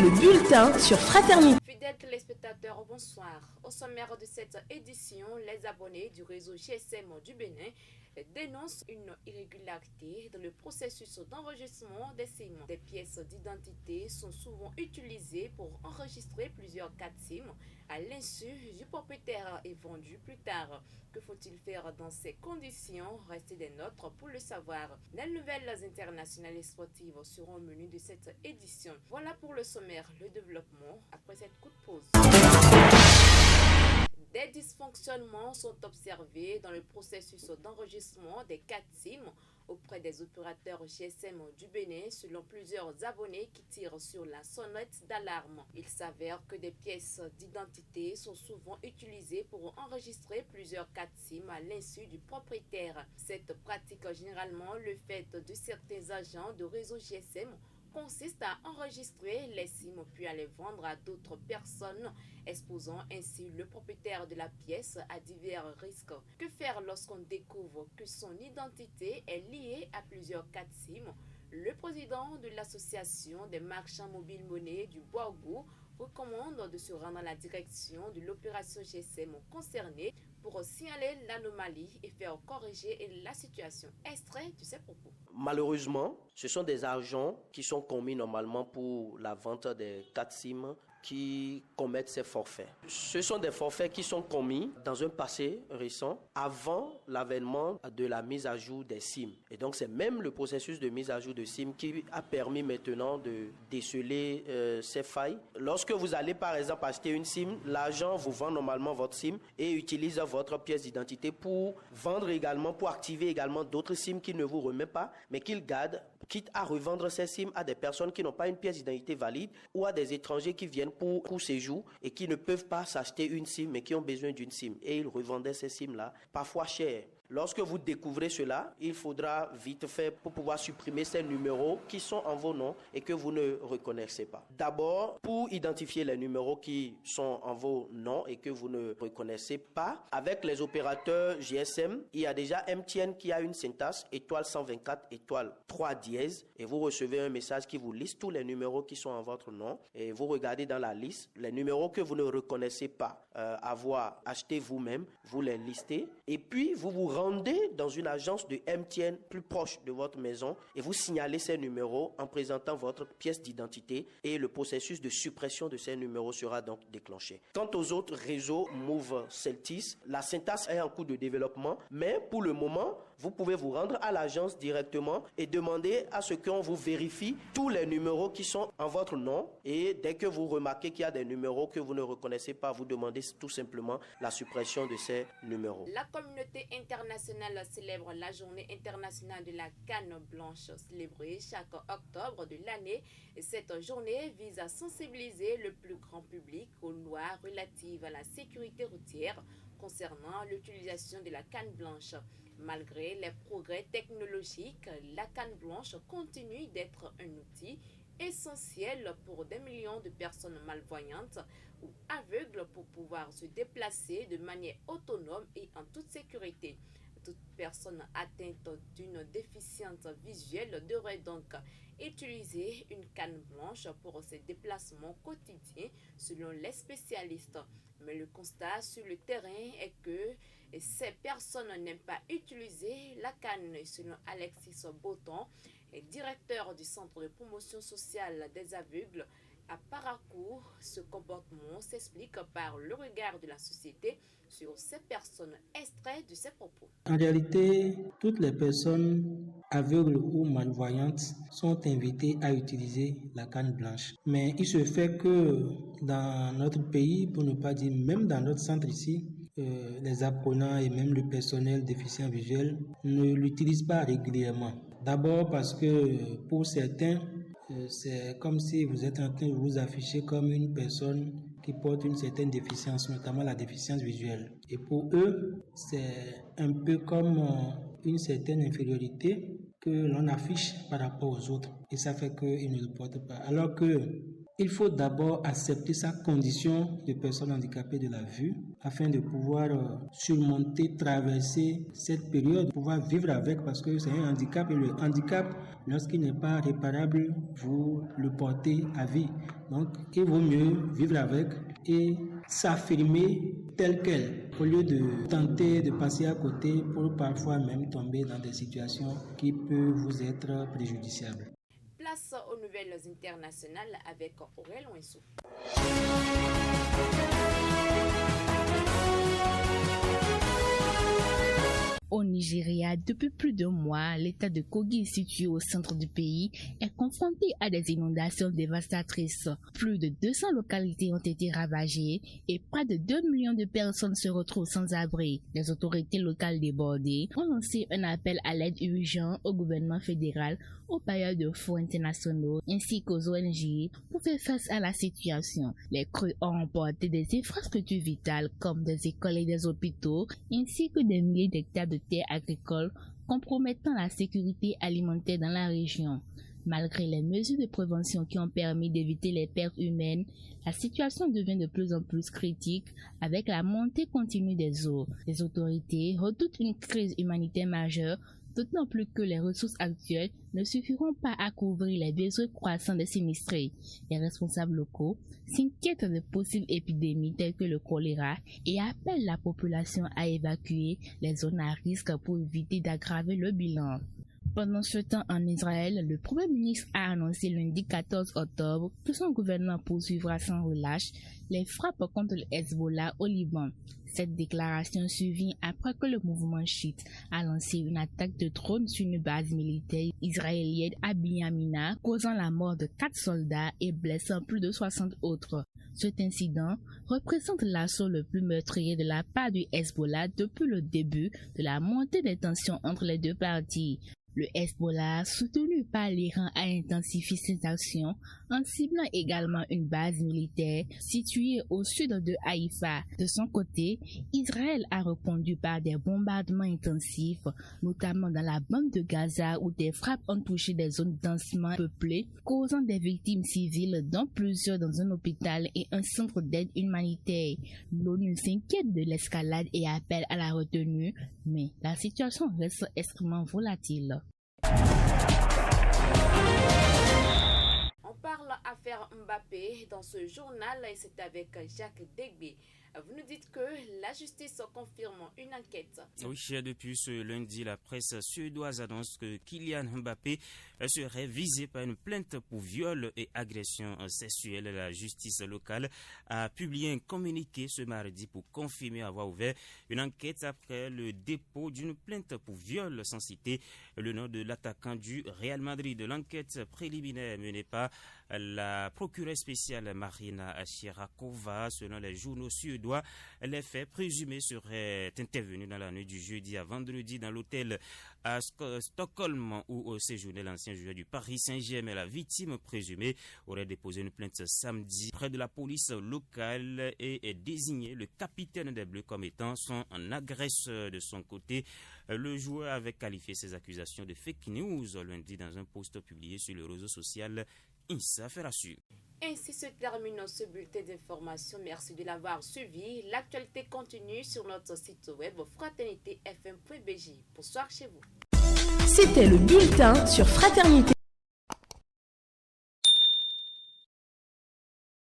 le bulletin sur Fraternité. Fidèles téléspectateurs, bonsoir. Au sommaire de cette édition, les abonnés du réseau GSM du Bénin dénoncent une irrégularité dans le processus d'enregistrement des SIM. Des pièces d'identité sont souvent utilisées pour enregistrer plusieurs cas de SIM à l'insu du propriétaire et vendues plus tard. Que faut-il faire dans ces conditions? Restez des nôtres pour le savoir. Les nouvelles internationales et sportives seront au menu de cette édition. Voilà pour le sommaire, le développement après cette coup de pause. Des dysfonctionnements sont observés dans le processus d'enregistrement des cas de SIM auprès des opérateurs GSM du Bénin selon plusieurs abonnés qui tirent sur la sonnette d'alarme. Il s'avère que des pièces d'identité sont souvent utilisées pour enregistrer plusieurs cas de SIM à l'insu du propriétaire. Cette pratique, généralement le fait de certains agents de réseau GSM, consiste à enregistrer les SIM puis à les vendre à d'autres personnes, exposant ainsi le propriétaire de la pièce à divers risques. Que faire lorsqu'on découvre que son identité est liée à plusieurs cas de SIM? Le président de l'association des marchands mobiles monnaie du Bourgou recommande de se rendre à la direction de l'opération GSM concernée pour signaler l'anomalie et faire corriger la situation. Extrait de ses propos. Malheureusement, ce sont des agents qui sont commis normalement pour la vente des 4 SIM qui commettent ces forfaits. Ce sont des forfaits qui sont commis dans un passé récent, avant l'avènement de la mise à jour des SIM. Et donc c'est même le processus de mise à jour de SIM qui a permis maintenant de déceler ces failles. Lorsque vous allez par exemple acheter une SIM, l'agent vous vend normalement votre SIM et utilise votre pièce d'identité pour vendre également, pour activer également d'autres SIM qu'il ne vous remet pas, mais qu'il garde, quitte à revendre ces SIM à des personnes qui n'ont pas une pièce d'identité valide ou à des étrangers qui viennent pour séjour et qui ne peuvent pas s'acheter une SIM mais qui ont besoin d'une SIM. Et ils revendaient ces SIM-là parfois cher. Lorsque vous découvrez cela, il faudra vite faire pour pouvoir supprimer ces numéros qui sont en vos noms et que vous ne reconnaissez pas. D'abord, pour identifier les numéros qui sont en vos noms et que vous ne reconnaissez pas, avec les opérateurs GSM, il y a déjà MTN qui a une syntaxe étoile 124 étoile 3 dièse et vous recevez un message qui vous liste tous les numéros qui sont en votre nom et vous regardez dans la liste les numéros que vous ne reconnaissez pas avoir acheté vous-même, vous les listez et puis vous vous rendez dans une agence de MTN plus proche de votre maison et vous signalez ces numéros en présentant votre pièce d'identité et le processus de suppression de ces numéros sera donc déclenché. Quant aux autres réseaux Move Celtis, la syntaxe est en cours de développement, mais pour le moment, vous pouvez vous rendre à l'agence directement et demander à ce qu'on vous vérifie tous les numéros qui sont en votre nom et dès que vous remarquez qu'il y a des numéros que vous ne reconnaissez pas, vous demandez tout simplement la suppression de ces numéros. La communauté internationale célèbre la journée internationale de la canne blanche célébrée chaque octobre de l'année. Cette journée vise à sensibiliser le plus grand public aux lois relatives à la sécurité routière concernant l'utilisation de la canne blanche. Malgré les progrès technologiques, la canne blanche continue d'être un outil essentiel pour des millions de personnes malvoyantes ou aveugles pour pouvoir se déplacer de manière autonome et en toute sécurité. Toute personne atteinte d'une déficience visuelle devrait donc utiliser une canne blanche pour ses déplacements quotidiens selon les spécialistes. Mais le constat sur le terrain est que ces personnes n'aiment pas utiliser la canne. Selon Alexis Boton, directeur du Centre de promotion sociale des aveugles à Paracourt, ce comportement s'explique par le regard de la société sur ces personnes. Extrait de ses propos. En réalité, toutes les personnes aveugles ou malvoyantes sont invitées à utiliser la canne blanche. Mais il se fait que dans notre pays, pour ne pas dire même dans notre centre ici, les apprenants et même le personnel déficient visuel ne l'utilisent pas régulièrement. D'abord parce que pour certains, c'est comme si vous êtes en train de vous afficher comme une personne qui porte une certaine déficience, notamment la déficience visuelle. Et pour eux, c'est un peu comme une certaine infériorité que l'on affiche par rapport aux autres. Et ça fait qu'ils ne le portent pas. Alors que Il faut d'abord accepter sa condition de personne handicapée de la vue afin de pouvoir surmonter, traverser cette période, pouvoir vivre avec parce que c'est un handicap et le handicap, lorsqu'il n'est pas réparable, vous le portez à vie. Donc, il vaut mieux vivre avec et s'affirmer tel quel au lieu de tenter de passer à côté pour parfois même tomber dans des situations qui peuvent vous être préjudiciables. Place aux nouvelles internationales avec Aurel Ouensou. Au Nigeria, depuis plus d'un mois, l'état de Kogi, situé au centre du pays, est confronté à des inondations dévastatrices. Plus de 200 localités ont été ravagées et près de 2 millions de personnes se retrouvent sans abri. Les autorités locales débordées ont lancé un appel à l'aide urgent au gouvernement fédéral, aux bailleurs de fonds internationaux ainsi qu'aux ONG pour faire face à la situation. Les crues ont emporté des infrastructures vitales comme des écoles et des hôpitaux ainsi que des milliers d'hectares de terres agricoles compromettant la sécurité alimentaire dans la région. Malgré les mesures de prévention qui ont permis d'éviter les pertes humaines, la situation devient de plus en plus critique avec la montée continue des eaux. Les autorités redoutent une crise humanitaire majeure, d'autant plus que les ressources actuelles ne suffiront pas à couvrir les besoins croissants des sinistrés. Les responsables locaux s'inquiètent de possibles épidémies telles que le choléra et appellent la population à évacuer les zones à risque pour éviter d'aggraver le bilan. Pendant ce temps en Israël, le Premier ministre a annoncé lundi 14 octobre que son gouvernement poursuivra sans relâche les frappes contre le Hezbollah au Liban. Cette déclaration survient après que le mouvement chiite a lancé une attaque de drone sur une base militaire israélienne à Binyamina, causant la mort de 4 soldats et blessant plus de 60 autres. Cet incident représente l'assaut le plus meurtrier de la part du Hezbollah depuis le début de la montée des tensions entre les deux parties. Le Hezbollah, soutenu par l'Iran, a intensifié ses actions en ciblant également une base militaire située au sud de Haïfa. De son côté, Israël a répondu par des bombardements intensifs, notamment dans la bande de Gaza où des frappes ont touché des zones densément peuplées, causant des victimes civiles, dont plusieurs dans un hôpital et un centre d'aide humanitaire. L'ONU s'inquiète de l'escalade et appelle à la retenue, mais la situation reste extrêmement volatile. On parle affaire Mbappé dans ce journal et c'est avec Jacques Degbe. Vous nous dites que la justice confirme une enquête. Oui, depuis ce lundi, la presse suédoise annonce que Kylian Mbappé serait visé par une plainte pour viol et agression sexuelle. La justice locale a publié un communiqué ce mardi pour confirmer avoir ouvert une enquête après le dépôt d'une plainte pour viol sans citer le nom de l'attaquant du Real Madrid. L'enquête préliminaire menée par la procureure spéciale Marina Shirakova, selon les journaux suédois, les faits présumés seraient intervenus dans la nuit du jeudi à vendredi dans l'hôtel à Stockholm où séjournait l'ancien joueur du Paris Saint-Germain. La victime présumée aurait déposé une plainte samedi près de la police locale et désigné le capitaine des Bleus comme étant son agresseur. De son côté, le joueur avait qualifié ces accusations de fake news lundi dans un post publié sur le réseau social Insa Ferrasu. Ainsi se termine ce bulletin d'information. Merci de l'avoir suivi. L'actualité continue sur notre site web fraternité-fm.bj. Bonsoir chez vous. C'était le bulletin sur Fraternité.